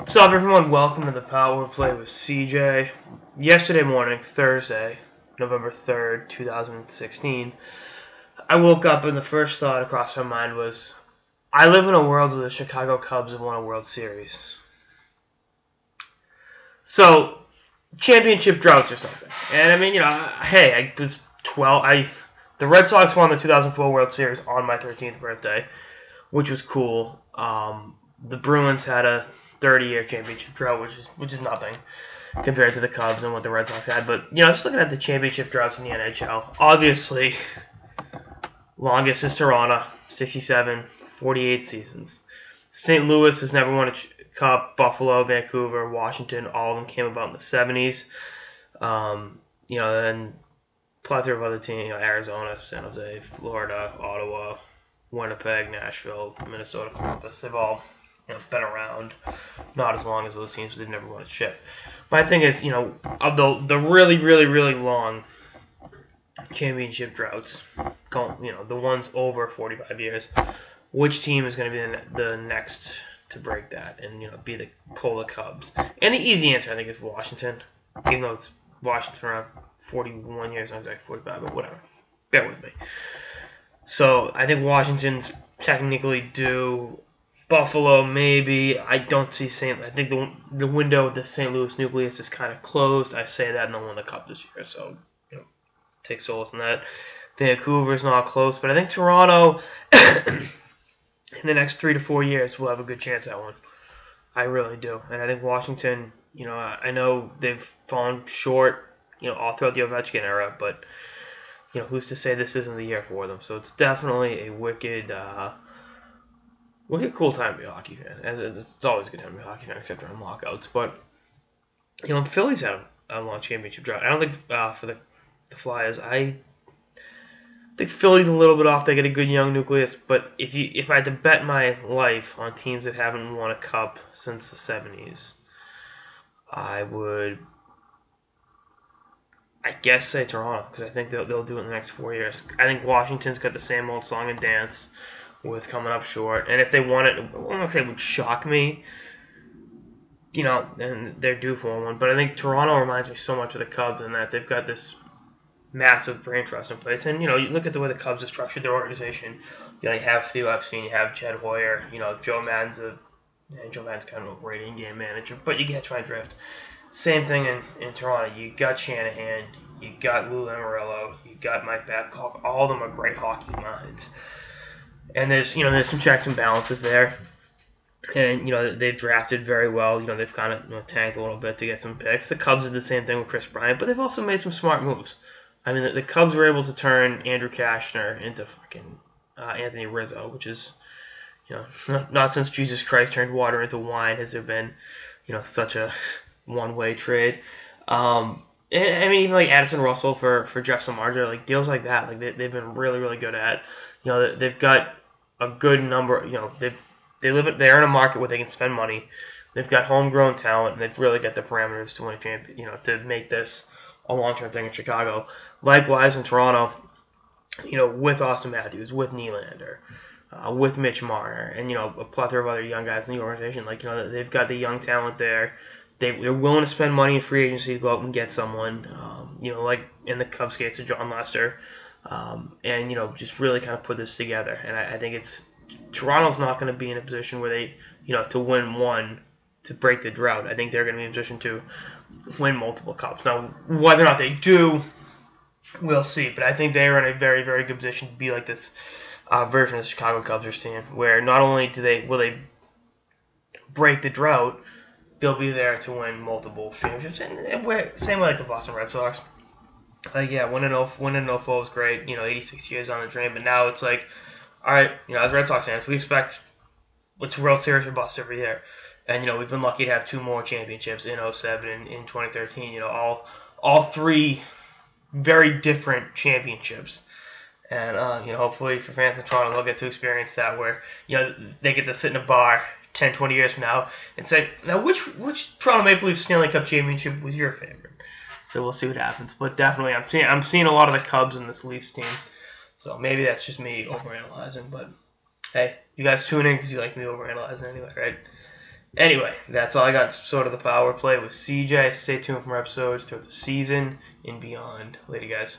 What's up, everyone? Welcome to the Power Play with CJ. Yesterday morning, Thursday, November 3rd, 2016, I woke up and the first thought across my mind was, I live in a world where the Chicago Cubs have won a World Series. So, championship droughts or something. And I mean, hey, I was 12. The Red Sox won the 2004 World Series on my 13th birthday, which was cool. The Bruins had a 30-year championship drought, which is nothing compared to the Cubs and what the Red Sox had. But just looking at the championship droughts in the NHL, obviously, longest is Toronto, 67, 48 seasons. St. Louis has never won a cup. Buffalo, Vancouver, Washington, all of them came about in the 70s. Then plethora of other teams, Arizona, San Jose, Florida, Ottawa, Winnipeg, Nashville, Minnesota, Columbus. They've all been around, not as long as those teams, but they've never won a chip. My thing is, of the really, really, really long championship droughts, the ones over 45 years, which team is going to be the next to break that and pull the Cubs? And the easy answer, I think, is Washington, even though it's Washington around 41 years, not exactly 45, but whatever. Bear with me. So I think Washington's technically due. Buffalo, maybe. I don't see I think the window of the St. Louis nucleus is kind of closed. I say that, and they'll win the Cup this year, so take solace in that. Vancouver's not close, but I think Toronto, in the next 3 to 4 years, will have a good chance at one. I really do, and I think Washington. I know they've fallen short, all throughout the Ovechkin era, but who's to say this isn't the year for them? So it's definitely a wicked cool time to be a hockey fan. It's always a good time to be a hockey fan, except during lockouts. But Phillies had a long championship drought. I don't think for the Flyers. I think Philly's a little bit off. They get a good young nucleus, but if I had to bet my life on teams that haven't won a cup since the 70s, I would, I guess, say Toronto, because I think they'll do it in the next 4 years. I think Washington's got the same old song and dance with coming up short, and if they won it, I don't want to say it would shock me, and they're due for one. But I think Toronto reminds me so much of the Cubs in that they've got this massive brain trust in place. And you look at the way the Cubs have structured their organization. You have Theo Epstein, you have Jed Hoyer, Joe Maddon's kind of a rating game manager, but you get my drift. Same thing in Toronto. You got Shanahan, you got Lou Lamoriello, you got Mike Babcock. All of them are great hockey minds. And there's some checks and balances there, and they've drafted very well. They've kind of tanked a little bit to get some picks. The Cubs did the same thing with Chris Bryant, but they've also made some smart moves. I mean, the Cubs were able to turn Andrew Kashner into fucking Anthony Rizzo, which is not since Jesus Christ turned water into wine has there been such a one-way trade. I mean, even like Addison Russell for Jeff Samardzija, like deals like that, like they've been really, really good at. They've got a good number. They're in a market where they can spend money. They've got homegrown talent, and they've really got the parameters to win a champion. To make this a long-term thing in Chicago. Likewise in Toronto, with Austin Matthews, with Nylander, with Mitch Marner, and a plethora of other young guys in the organization. Like they've got the young talent there. They're willing to spend money in free agency to go out and get someone. Like in the Cubs case of John Lester. And just really kind of put this together. And I think Toronto's not going to be in a position where they, to win one, to break the drought. I think they're going to be in a position to win multiple cups. Now, whether or not they do, we'll see. But I think they are in a very, very good position to be like this version of the Chicago Cubs are seeing, where not only will they break the drought, they'll be there to win multiple championships. And same way like the Boston Red Sox. Winning 0-4 was great, 86 years on the drain, but now it's like, all right, as Red Sox fans, we expect it's World Series or bust every year. And, we've been lucky to have 2 more championships in 2007 and in 2013, all 3 very different championships. And, hopefully for fans in Toronto, they'll get to experience that where, they get to sit in a bar 10, 20 years from now and say, now which Toronto Maple Leafs Stanley Cup championship was your favorite? So we'll see what happens. But definitely, I'm seeing a lot of the Cubs in this Leafs team. So maybe that's just me overanalyzing. But hey, you guys tune in because you like me overanalyzing anyway, right? Anyway, that's all I got. Sort of the power play with CJ. Stay tuned for more episodes throughout the season and beyond. Later, guys.